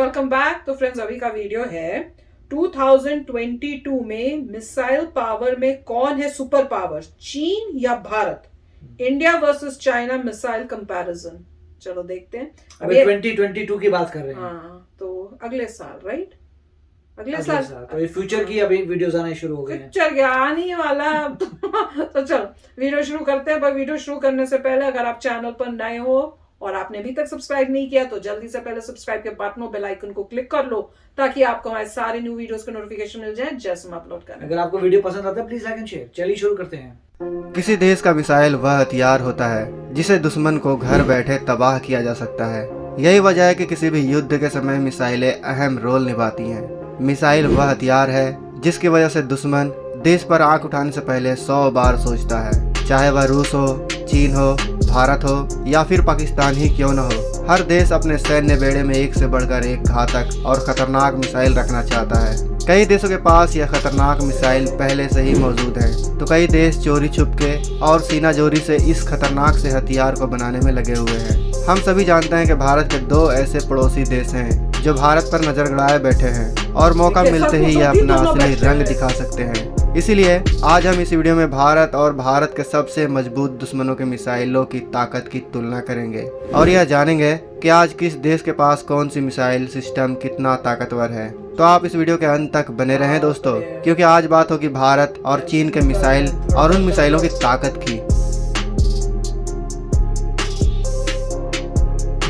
Welcome back. तो friends अभी का वीडियो है 2022 में मिसाइल पावर में कौन है सुपर पावर, चीन या Bharat? India versus China missile comparison. चलो देखते हैं। अभी 2022 की बात कर रहे हैं। हाँ, तो अगले साल, राइट? अगले साल तो ये फ्यूचर की अभी वीडियोस आने शुरू हो गए हैं। फ्यूचर क्या आने वाला। तो चलो वीडियो शुरू करते हैं। पर वीडियो शुरू करने से पहले अगर आप चैनल पर नए हो और आपने अभी तक सब्सक्राइब नहीं किया तो जल्दी से पहले सब्सक्राइब के बटन और बेल आइकन को क्लिक कर लो ताकि आपको हमारे सारे न्यू वीडियोस के नोटिफिकेशन मिल जाए जैसे हम अपलोड करें। अगर आपको वीडियो पसंद आता है प्लीज लाइक एंड शेयर। चलिए शुरू करते हैं। किसी देश का मिसाइल वह हथियार होता है जिसे दुश्मन को घर बैठे तबाह किया जा सकता है। यही वजह है कि किसी भी युद्ध के समय मिसाइलें अहम रोल निभाती हैं। मिसाइल वह हथियार है जिसकी वजह से दुश्मन देश पर आंख उठाने से पहले 100 बार सोचता है, चाहे वह रूस हो, चीन हो, भारत हो या फिर पाकिस्तान ही क्यों न हो। हर देश अपने सैन्य बेड़े में एक से बढ़कर एक घातक और खतरनाक मिसाइल रखना चाहता है। कई देशों के पास यह खतरनाक मिसाइल पहले से ही मौजूद है, तो कई देश चोरी छुपके और सीना जोरी से इस खतरनाक से हथियार को बनाने में लगे हुए हैं। हम सभी जानते हैं कि भारत के दो ऐसे पड़ोसी देश हैं जो भारत पर नजर गड़ाए बैठे हैं और मौका मिलते ही यह अपना असली रंग दिखा सकते हैं। इसीलिए आज हम इस वीडियो में भारत और भारत के सबसे मजबूत दुश्मनों के मिसाइलों की ताकत की तुलना करेंगे और यह जानेंगे कि आज किस देश के पास कौन सी मिसाइल सिस्टम कितना ताकतवर है। तो आप इस वीडियो के अंत तक बने रहें दोस्तों, क्योंकि आज बात होगी भारत और चीन के मिसाइल और उन मिसाइलों की ताकत की।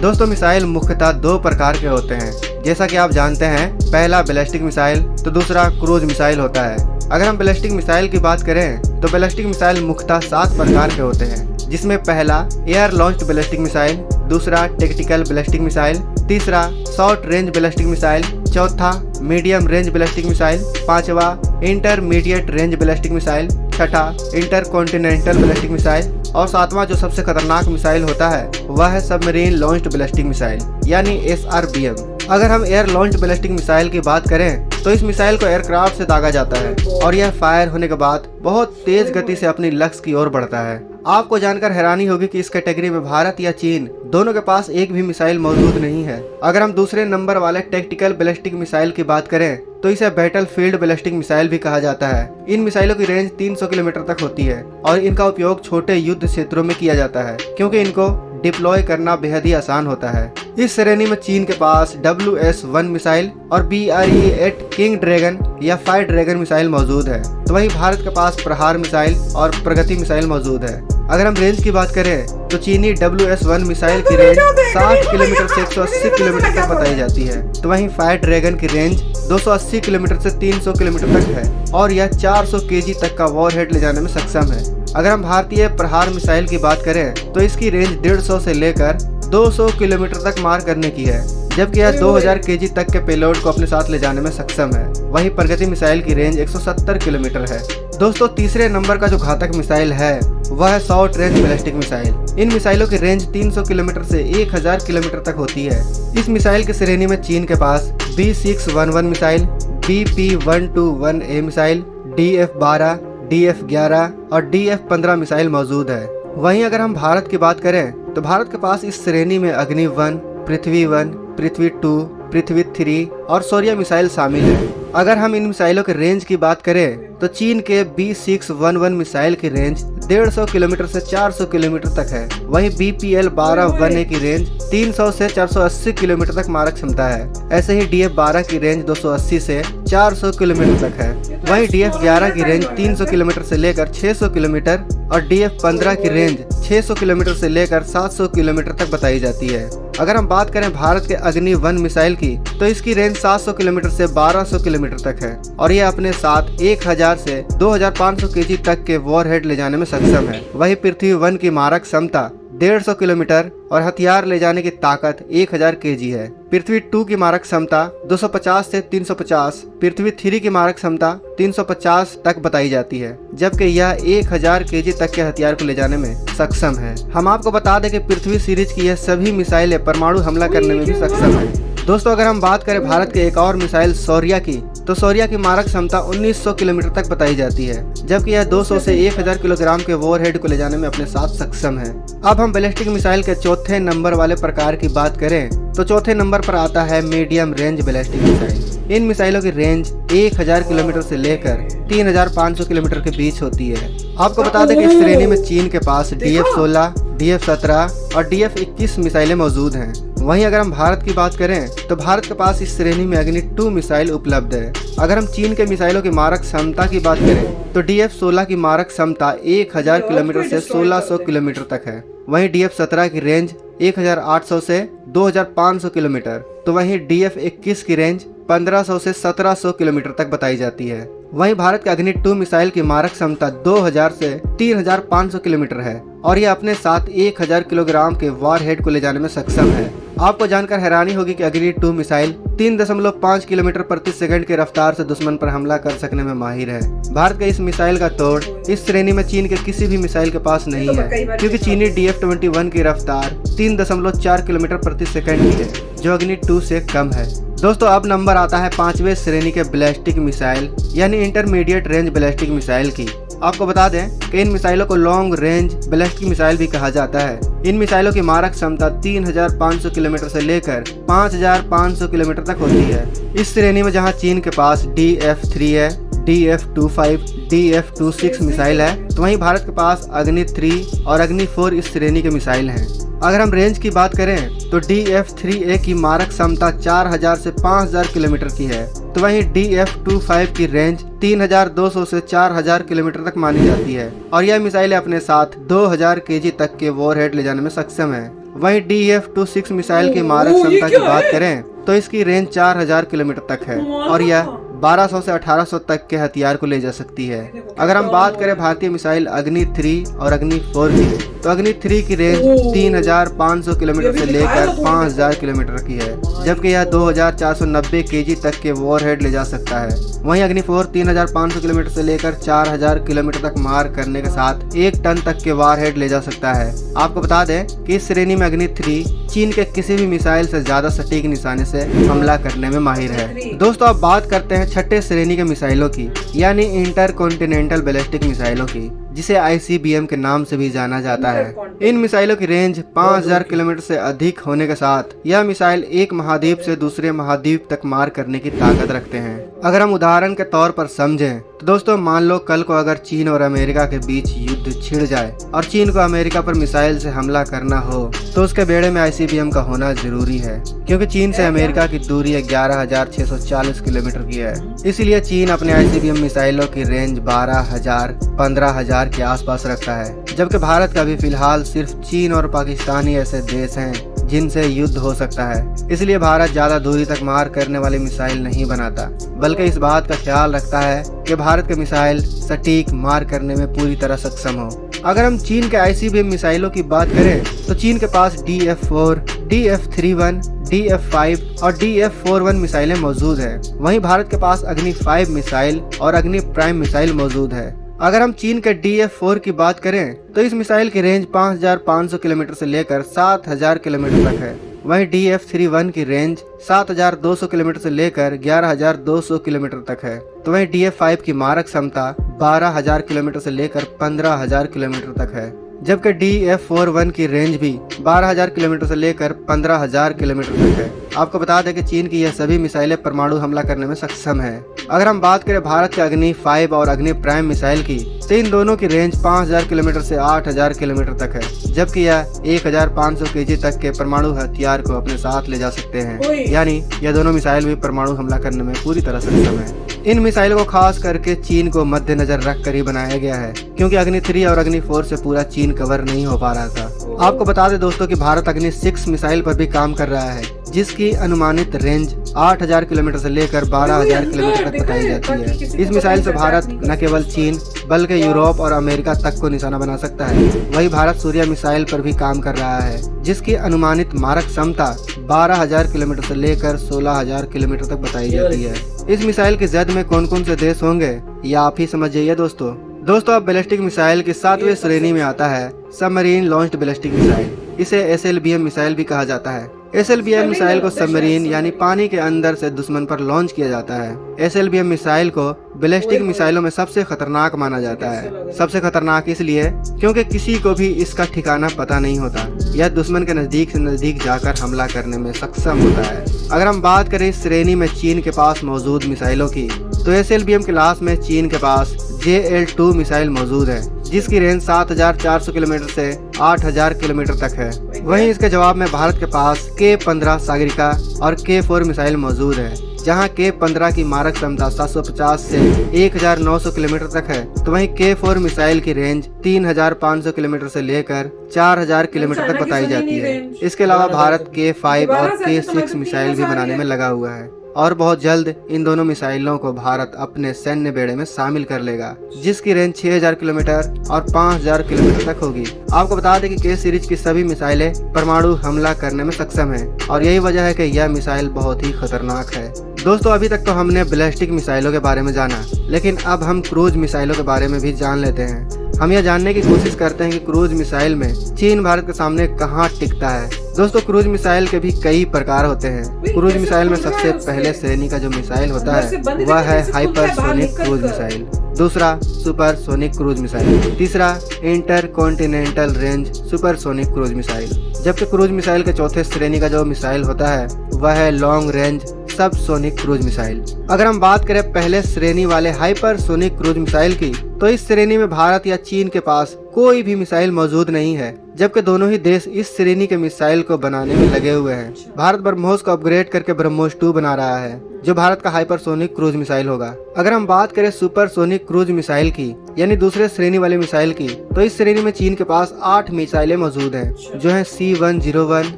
दोस्तों मिसाइल मुख्यतः दो प्रकार के होते हैं, जैसा कि आप जानते हैं। पहला बैलिस्टिक मिसाइल तो दूसरा क्रूज मिसाइल होता है। अगर हम बैलिस्टिक मिसाइल की बात करें तो बैलिस्टिक मिसाइल मुख्यतः 7 प्रकार के होते हैं, जिसमें पहला एयर लॉन्च्ड बैलिस्टिक मिसाइल, दूसरा टैक्टिकल बैलिस्टिक मिसाइल, तीसरा शॉर्ट रेंज बैलिस्टिक मिसाइल, चौथा मीडियम रेंज बैलिस्टिक मिसाइल, पांचवा इंटरमीडिएट रेंज बैलिस्टिक मिसाइल, छठा इंटरकॉन्टिनेंटल बैलिस्टिक मिसाइल और सातवां जो सबसे खतरनाक मिसाइल होता है वह है सबमरीन लॉन्च्ड बैलिस्टिक मिसाइल यानी SRBM। अगर हम एयर लॉन्च्ड बैलिस्टिक मिसाइल की बात करें तो इस मिसाइल को एयरक्राफ्ट से दागा जाता है और यह फायर होने के बाद बहुत तेज गति से अपनी लक्ष्य की ओर बढ़ता है। आपको जानकर हैरानी होगी कि इस कैटेगरी में भारत या चीन दोनों के पास एक भी मिसाइल मौजूद नहीं है। अगर हम दूसरे नंबर वाले टैक्टिकल बैलिस्टिक मिसाइल की बात करें तो इसे बैटल फील्ड बैलिस्टिक मिसाइल भी कहा जाता है। इन मिसाइलों की रेंज 300 किलोमीटर तक होती है और इनका उपयोग छोटे युद्ध क्षेत्रों में किया जाता है क्योंकि इनको डिप्लॉय करना बेहद ही आसान होता है। इस श्रेणी में चीन के पास WS-1 मिसाइल और BRE-8 किंग ड्रैगन या फायर ड्रैगन मिसाइल मौजूद है, तो वहीं भारत के पास प्रहार मिसाइल और प्रगति मिसाइल मौजूद है। अगर हम रेंज की बात करें तो चीनी WS-1 मिसाइल की रेंज 60 किलोमीटर से 180 किलोमीटर तक बताई जाती है, तो वहीं फायर ड्रैगन की रेंज 280 किलोमीटर से 300 किलोमीटर तक है और यह 400 kg तक का वॉरहेड ले जाने में सक्षम है। अगर हम भारतीय प्रहार मिसाइल की बात करें तो इसकी रेंज 150 से लेकर 200 किलोमीटर तक मार करने की है, जबकि यह 2000 kg तक के पेलोड को अपने साथ ले जाने में सक्षम है। वहीं प्रगति मिसाइल की रेंज 170 किलोमीटर है। दोस्तों तीसरे नंबर का जो घातक मिसाइल है वह है शॉर्ट रेंज बैलिस्टिक मिसाइल। इन मिसाइलों की रेंज 300 किलोमीटर से 1000 किलोमीटर तक होती है। इस मिसाइल की श्रेणी में चीन के पास B611 missile, BP121A missile, DF-12, DF-11 और DF-15 मिसाइल मौजूद है। वहीं अगर हम भारत की बात करें तो भारत के पास इस श्रेणी में अग्नि-1, पृथ्वी-1, पृथ्वी-2, पृथ्वी-3 और शौर्य मिसाइल शामिल है। अगर हम इन मिसाइलों के रेंज की बात करें तो चीन के B611 मिसाइल की रेंज 150 किलोमीटर से 400 किलोमीटर तक है। वहीं BPL-12-1A की रेंज 300 से 480 किलोमीटर तक मारक क्षमता है। ऐसे ही DF-12 की रेंज 280 से 400 किलोमीटर तक है। वहीं DF-11 की रेंज 300 किलोमीटर से लेकर 600 किलोमीटर और DF-15 की रेंज 600 किलोमीटर से लेकर 700 किलोमीटर तक बताई जाती है। अगर हम बात करें भारत के अग्नि-1 मिसाइल की तो इसकी रेंज 700 किलोमीटर से 1200 किलोमीटर तक है और यह अपने साथ 1000 से 2500 kg तक के वॉरहेड ले जाने में सक्षम है। वहीं पृथ्वी-1 की मारक क्षमता 150 किलोमीटर और हथियार ले जाने की ताकत 1000 kg है। पृथ्वी-2 की मारक क्षमता 250 से 350, पृथ्वी-3 की मारक क्षमता 350 तक बताई जाती है, जबकि यह 1000 kg तक के हथियार को ले जाने में सक्षम है। हम आपको बता दें कि पृथ्वी सीरीज की यह सभी मिसाइलें परमाणु हमला करने में भी सक्षम है। दोस्तों अगर हम बात करें भारत के एक और मिसाइल शौर्य की तो शौर्य की मारक क्षमता 1900 किलोमीटर तक बताई जाती है, जबकि यह 200 से 1000 किलोग्राम के वॉरहेड को ले जाने में अपने साथ सक्षम है। अब हम बैलिस्टिक मिसाइल के चौथे नंबर वाले प्रकार की बात करें तो चौथे नंबर पर आता है मीडियम रेंज बैलिस्टिक मिसाइल। इन मिसाइलों की रेंज 1000 किलोमीटर से लेकर 3500 किलोमीटर के बीच होती है। आपको बता दें कि इस श्रेणी में चीन के पास DF-16, DF-17 और DF-21 मिसाइलें मौजूद हैं। वहीं अगर हम भारत की बात करें तो भारत के पास इस श्रेणी में अग्नि-2 मिसाइल उपलब्ध है। अगर हम चीन के मिसाइलों की मारक क्षमता की बात करें तो DF-16 की मारक क्षमता 1000 किलोमीटर से 1600 किलोमीटर तक है। वहीं DF-17 की रेंज 1800 से 2500 किलोमीटर, तो वहीं DF-21 की रेंज 1500 से 1700 किलोमीटर तक बताई जाती है। वहीं भारत के अग्नि-2 मिसाइल की मारक क्षमता 2000 से 3500 किलोमीटर है और यह अपने साथ 1000 किलोग्राम के वॉरहेड को ले जाने में सक्षम है। आपको जानकर हैरानी होगी कि अग्नि-2 मिसाइल 3.5 किलोमीटर प्रति सेकंड की रफ्तार से दुश्मन पर हमला कर सकने में माहिर है। भारत के इस मिसाइल का तोड़ इस श्रेणी में चीन के किसी भी मिसाइल के पास नहीं है, क्योंकि चीनी DF-21 की रफ्तार 3.4 किलोमीटर प्रति सेकंड की है, जो अग्नि-2 से कम है। दोस्तों अब नंबर आता है 5वें श्रेणी के बैलिस्टिक मिसाइल यानी इंटरमीडिएट रेंज बैलिस्टिक मिसाइल की। आपको बता दें कि इन मिसाइलों को लॉन्ग रेंज बैलिस्टिक मिसाइल भी कहा जाता है। इन मिसाइलों की मारक क्षमता 3500 किलोमीटर से लेकर 5500 किलोमीटर तक होती है। इस श्रेणी में जहां चीन के पास DF-3 है, DF-25, DF-26 मिसाइल है, तो वहीं भारत के पास अग्नि-3 और अग्नि-4 इस श्रेणी के मिसाइल हैं। अगर हम रेंज की बात करें तो DF-3A की मारक क्षमता 4000 से 5000 किलोमीटर की है, तो वहीं DF-25 की रेंज 3200 से 4000 किलोमीटर तक मानी जाती है और यह मिसाइलें अपने साथ 2000 kg तक के वॉरहेड ले जाने में सक्षम है। वहीं DF-26 मिसाइल की मारक क्षमता की बात करें तो इसकी रेंज 4000 किलोमीटर तक है और यह 1200 से 1800 तक के हथियार को ले जा सकती है। अगर हम बात करें भारतीय मिसाइल अग्नि-3 और अग्नि-4 की, तो अग्नि-3 की रेंज 3500 किलोमीटर से लेकर 5000 किलोमीटर की है, जबकि यह 2490 kg तक के वॉरहेड ले जा सकता है। वहीं अग्नि-4 3500 किलोमीटर से लेकर 4000 किलोमीटर तक मार करने के साथ 1 टन तक के वॉरहेड ले जा सकता है। आपको बता दें कि इस श्रेणी में अग्नि-3 चीन के किसी भी मिसाइल से ज्यादा सटीक निशाने से हमला करने में माहिर है। दोस्तों अब बात करते हैं छठे श्रेणी के मिसाइलों की यानी इंटरकॉन्टिनेंटल बैलिस्टिक मिसाइलों की, जिसे ICBM के नाम से भी जाना जाता है। इन मिसाइलों की रेंज 5000 किलोमीटर से अधिक होने के साथ यह मिसाइल एक महाद्वीप से दूसरे महाद्वीप तक मार करने की ताकत रखते हैं। अगर हम उदाहरण के तौर पर समझें तो दोस्तों मान लो कल को अगर चीन और अमेरिका के बीच युद्ध छिड़ जाए और चीन को अमेरिका पर मिसाइल से हमला करना हो तो उसके बेड़े में ICBM का होना जरूरी है, क्योंकि चीन से अमेरिका की दूरी 11640 किलोमीटर की है। इसलिए चीन अपने ICBM मिसाइलों की रेंज 12000, 15000 के आसपास रखता है, जबकि भारत का भी फिलहाल सिर्फ चीन और पाकिस्तान ही ऐसे देश हैं जिनसे युद्ध हो सकता है। इसलिए भारत ज्यादा दूरी तक मार करने वाली मिसाइल नहीं बनाता, बल्कि इस बात का ख्याल रखता है कि भारत के मिसाइल सटीक मार करने में पूरी तरह सक्षम हो। अगर हम चीन के ICBM मिसाइलों की बात करें तो चीन के पास DF-4, DF-31, DF-5 और DF-41 मिसाइलें मौजूद हैं। वहीं भारत के पास अग्नि-5 मिसाइल और अग्नि-प्राइम मिसाइल मौजूद है। अगर हम चीन के DF-4 की बात करें तो इस मिसाइल की रेंज 5500 किलोमीटर से लेकर 7000 किलोमीटर तक है। वहीं DF-31 की रेंज 7200 किलोमीटर से लेकर 11200 किलोमीटर तक है, तो वहीं DF-5 की मारक क्षमता 12000 किलोमीटर से लेकर 15000 किलोमीटर तक है, जबकि DF-41 की रेंज भी 12000 किलोमीटर से लेकर 15000 किलोमीटर तक है। आपको बता दें कि चीन की यह सभी मिसाइलें परमाणु हमला करने में सक्षम है। अगर हम बात करें भारत के अग्नि-5 और अग्नि-प्राइम मिसाइल की, तो इन दोनों की रेंज 5000 किलोमीटर से 8000 किलोमीटर तक है, जबकि यह 1500 kg तक के परमाणु हथियार को अपने साथ ले जा सकते हैं। यानी यह दोनों मिसाइल भी परमाणु हमला करने में पूरी तरह सक्षम है। इन मिसाइलों को खास करके चीन को मद्देनजर रख कर ही बनाया गया है, क्योंकि अग्नि-3 और अग्नि-4 से पूरा चीन कवर नहीं हो पा रहा था। आपको बता दें दोस्तों कि भारत अग्नि-6 मिसाइल पर भी काम कर रहा है, जिसकी अनुमानित रेंज 8000 किलोमीटर से लेकर 12000 किलोमीटर तक बताई जाती है। इस मिसाइल से भारत न केवल चीन बल्कि यूरोप और अमेरिका तक को निशाना बना सकता है। वही भारत सूर्य मिसाइल पर भी काम कर रहा है, जिसकी अनुमानित मारक क्षमता 12000 किलोमीटर से लेकर 16000 किलोमीटर तक बताई जाती है। इस मिसाइल की जद में कौन कौन से देश होंगे ये आप ही समझ जाइए दोस्तों अब बैलिस्टिक मिसाइल की 7वें श्रेणी में आता है सबमरीन लॉन्च्ड बैलिस्टिक मिसाइल। इसे SLBM मिसाइल भी कहा जाता है। SLBM मिसाइल को सबमरीन यानी पानी के अंदर से दुश्मन पर लॉन्च किया जाता है। SLBM मिसाइल को बैलिस्टिक मिसाइलों में सबसे खतरनाक माना जाता है। सबसे खतरनाक इसलिए क्योंकि किसी को भी इसका ठिकाना पता नहीं होता। यह दुश्मन के नजदीक से नजदीक जाकर हमला करने में सक्षम होता है। अगर हम बात करें इस श्रेणी में चीन के पास मौजूद मिसाइलों की, तो SLBM क्लास में चीन के पास JL-2 मिसाइल मौजूद है, जिसकी रेंज 7400 किलोमीटर से 8000 किलोमीटर तक है। वहीं इसके जवाब में भारत के पास K-15 सागरिका और K-4 मिसाइल मौजूद है, जहां K-15 की मारक क्षमता 750 से 1900 किलोमीटर तक है, तो वहीं K-4 मिसाइल की रेंज 3500 किलोमीटर से लेकर 4000 किलोमीटर तक बताई जाती है। इसके अलावा भारत K-5 और K-6 मिसाइल भी बनाने में लगा हुआ है और बहुत जल्द इन दोनों मिसाइलों को भारत अपने सैन्य बेड़े में शामिल कर लेगा, जिसकी रेंज 6000 किलोमीटर और 5000 किलोमीटर तक होगी। आपको बता दें कि K सीरीज की सभी मिसाइलें परमाणु हमला करने में सक्षम हैं और यही वजह है कि यह मिसाइल बहुत ही खतरनाक है। दोस्तों, अभी तक तो हमने बैलिस्टिक मिसाइलों के बारे में जाना, लेकिन अब हम क्रूज मिसाइलों के बारे में भी जान लेते हैं। हम यह जानने की कोशिश करते हैं कि क्रूज मिसाइल में चीन भारत के सामने कहां टिकता है। दोस्तों, क्रूज मिसाइल के भी कई प्रकार होते हैं। क्रूज मिसाइल में सबसे पहले श्रेणी का जो मिसाइल होता है वह है हाइपरसोनिक क्रूज मिसाइल, दूसरा सुपरसोनिक क्रूज मिसाइल, तीसरा intercontinental range supersonic cruise missile, जबकि क्रूज मिसाइल के चौथे श्रेणी का जो मिसाइल होता है वह है long range subsonic cruise missile. अगर हम बात करें पहले श्रेणी वाले हाइपरसोनिक क्रूज मिसाइल की, तो इस श्रेणी में भारत या चीन के पास कोई भी मिसाइल मौजूद नहीं है, जबकि दोनों ही देश इस श्रेणी के मिसाइल को बनाने में लगे हुए हैं। भारत ब्रह्मोस को अपग्रेड करके ब्रह्मोस 2 बना रहा है, जो भारत का हाइपरसोनिक क्रूज मिसाइल होगा। अगर हम बात करें सुपरसोनिक क्रूज मिसाइल की, यानी दूसरे श्रेणी वाले मिसाइल की, तो इस श्रेणी में चीन के पास 8 मिसाइलें मौजूद हैं, जो हैं C-101,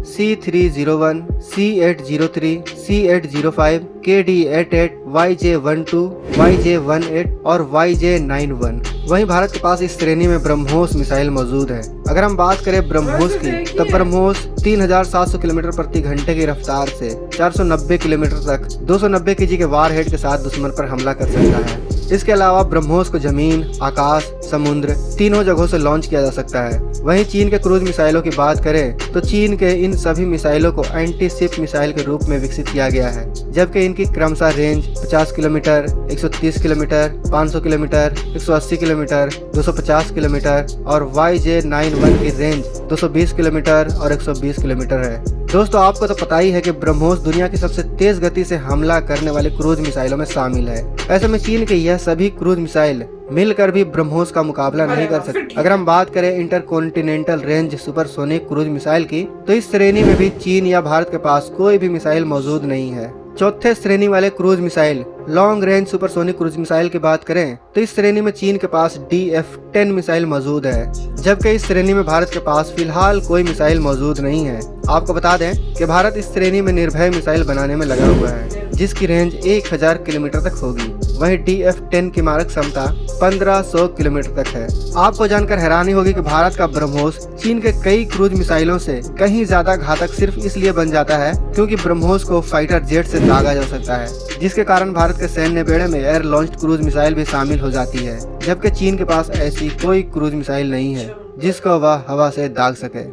C-301, C-803, C-805, KD-88, YJ-12, YJ-18 और YJ-91। वहीं भारत के पास इस श्रेणी में ब्रह्मोस मिसाइल मौजूद है। अगर हम बात करें ब्रह्मोस की, तो ब्रह्मोस 3700 किलोमीटर प्रति घंटे की रफ्तार से 490 किलोमीटर तक 290 kg के वार हेड के साथ दुश्मन पर हमला कर सकता है। इसके अलावा ब्रह्मोस को जमीन, आकाश, समुद्र तीनों जगहों से लॉन्च किया जा सकता है। वहीं चीन के क्रूज मिसाइलों की बात करें, तो चीन के इन सभी मिसाइलों को एंटी शिप मिसाइल के रूप में विकसित किया गया है, जबकि इनकी क्रमशः range 50 kilometre, 130 kilometre, 500 kilometre, 180 kilometre, 250 kilometre और YJ-91 की रेंज 220 किलोमीटर और 120 किलोमीटर है। दोस्तों, आपको तो पता ही है कि ब्रह्मोस दुनिया की सबसे तेज गति से हमला करने वाले क्रूज मिसाइलों में शामिल है। ऐसे में चीन के यह सभी क्रूज मिसाइल मिलकर भी ब्रह्मोस का मुकाबला नहीं कर सकते। अगर हम बात करें intercontinental range supersonic cruise missile की, तो इस श्रेणी में भी चीन या भारत के पास कोई भी मिसाइल मौजूद नहीं है। चौथे श्रेणी वाले cruise missile long range supersonic cruise missile की बात करें, तो इस श्रेणी में चीन के पास DF-10 मिसाइल मौजूद है, जबकि इस श्रेणी में भारत के पास फिलहाल कोई मिसाइल मौजूद नहीं है। आपको बता दें कि भारत इस श्रेणी में निर्भय मिसाइल बनाने में लगा हुआ है, जिसकी रेंज 1000 किलोमीटर तक होगी। वहीं DF-10 की मारक क्षमता 1500 किलोमीटर तक है। आपको जानकर हैरानी होगी कि भारत का ब्रह्मोस चीन के कई क्रूज मिसाइलों से कहीं ज्यादा घातक सिर्फ इसलिए बन जाता है क्योंकि ब्रह्मोस को फाइटर जेट से दागा जा सकता है, जिसके कारण भारत के सैन्य बेड़े में एयर लॉन्च्ड क्रूज मिसाइल भी शामिल हो जाती है, जबकि चीन के पास ऐसी कोई क्रूज मिसाइल नहीं है जिसको वह हवा से दाग सके।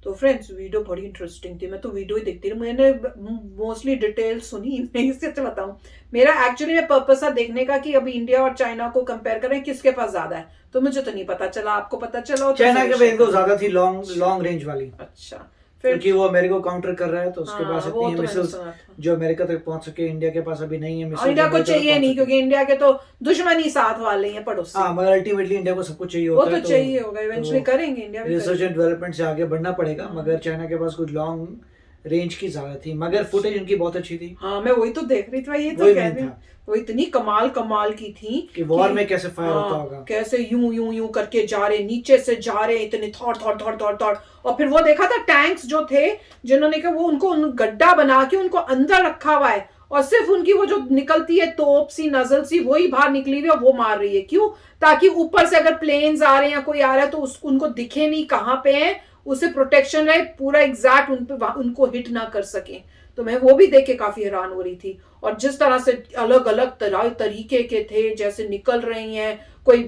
तो फ्रेंड्स, वीडियो बड़ी इंटरेस्टिंग थी। मैं तो वीडियो ही देखती रही, मैंने मोस्टली डिटेल सुनी नहीं, इससे अच्छा बताऊं, मेरा एक्चुअली में पर्पस था देखने का कि अभी इंडिया और चाइना को कंपेयर करें किसके पास ज्यादा है। तो मुझे तो नहीं पता चला, आपको पता चला? चाइना के पास ज्यादा थी लॉन्ग रेंज वाली। अच्छा, क्योंकि वो अमेरिका को काउंटर कर रहा है, तो उसके पास इतनी तो मिसाइल्स जो अमेरिका तक पहुंच सके, इंडिया के पास अभी नहीं है मिसाइल। इंडिया को चाहिए नहीं, क्योंकि इंडिया के तो दुश्मनी साथ वाले हैं, पड़ोसी। हाँ, मगर अल्टीमेटली इंडिया को सब कुछ चाहिए होता है। वो तो चाहिए होगा, इवेंचुअली करेंगे इंडिया में। रिसर्च एंड डेवलपमेंट से आगे बढ़ना पड़ेगा, मगर चाइना के पास कुछ लॉन्ग रेंज की ज्यादा थी, मगर फुटेज उनकी बहुत अच्छी थी। हाँ, मैं वही तो देख रही थी भाई, ये तो कह रही हूँ, वो इतनी कमाल की थी कि वॉर में कैसे फायर होता होगा, कैसे यूं करके जा रहे, नीचे से जा रहे, इतने थॉट। और फिर वो देखा था टैंक्स जो थे, जिन्होंने कि वो उनको गड्ढा बना के उनको अंदर रखा हुआ है, और सिर्फ उनकी वो जो निकलती है तोप सी, नजल सी, वही बाहर निकली हुई है, वो मार रही है। क्यों? ताकि ऊपर से अगर प्लेन्स आ रहे हैं या कोई आ रहा है तो उनको दिखे नहीं कहाँ पे है, उसे प्रोटेक्शन रहे पूरा एग्जैक्ट, उनको हिट ना कर सके। तो मैं वो भी देख के काफी हैरान हो रही थी। और जिस तरह से अलग अलग तरीके के थे, जैसे निकल रही हैं, कोई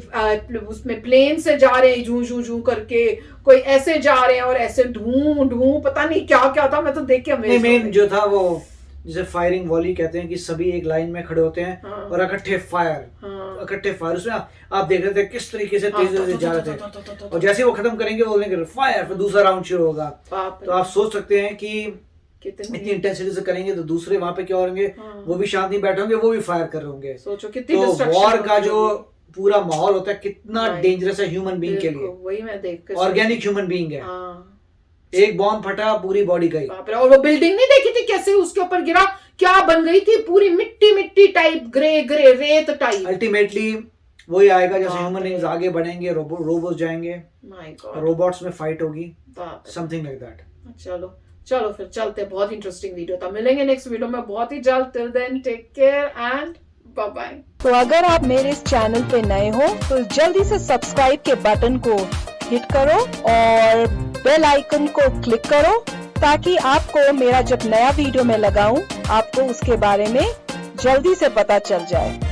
उसमें प्लेन से जा रहे हैं जू जू जू करके, कोई ऐसे जा रहे हैं और ऐसे ढूं ढूं, पता नहीं क्या क्या था, मैं तो देख के अमेज़ मेन जो था वो जिसे फायरिंग वॉली कहते हैं कि सभी एक लाइन में खड़े होते हैं हाँ। और इकट्ठे फायर उसमें आप देख रहे थे किस तरीके से तेजी से जा रहे थे, और जैसे वो खत्म करेंगे बोलेंगे फायर, फिर दूसरा राउंड शुरू होगा। तो आप सोच सकते हैं कि इतनी इंटेंसिटी से करेंगे तो दूसरे वहां पे क्या होंगे, वो भी शांत नहीं बैठे होंगे, वो भी फायर कर रहे होंगे। सोचो कितनी तो वॉर का जो पूरा माहौल होता है कितना डेंजरस है ह्यूमन बीइंग के लिए, वही मैं देख ऑर्गेनिक ह्यूमन बीइंग है। एक बॉम्ब फटा पूरी बॉडी गई। और वो बिल्डिंग नहीं देखी थी कैसे उसके ऊपर गिरा, क्या बन गई थी, पूरी मिट्टी मिट्टी टाइप, ग्रे ग्रे रेत टाइप। अल्टीमेटली वही आएगा जैसे ह्यूमन बीइंग्स आगे बढ़ेंगे, रोबोट्स जाएंगे, माय गॉड, रोबोट्स में फाइट होगी, समथिंग लाइक दैट। चलो चलो फिर चलते, बहुत इंटरेस्टिंग वीडियो था, मिलेंगे नेक्स्ट वीडियो में बहुत ही जल्द। Till then take care and bye bye. तो अगर आप मेरे इस चैनल पे नए हो तो जल्दी से सब्सक्राइब के बटन को हिट करो और बेल आइकन को क्लिक करो, ताकि आपको मेरा जब नया वीडियो मैं लगाऊं आपको उसके बारे में जल्दी से पता चल जाए।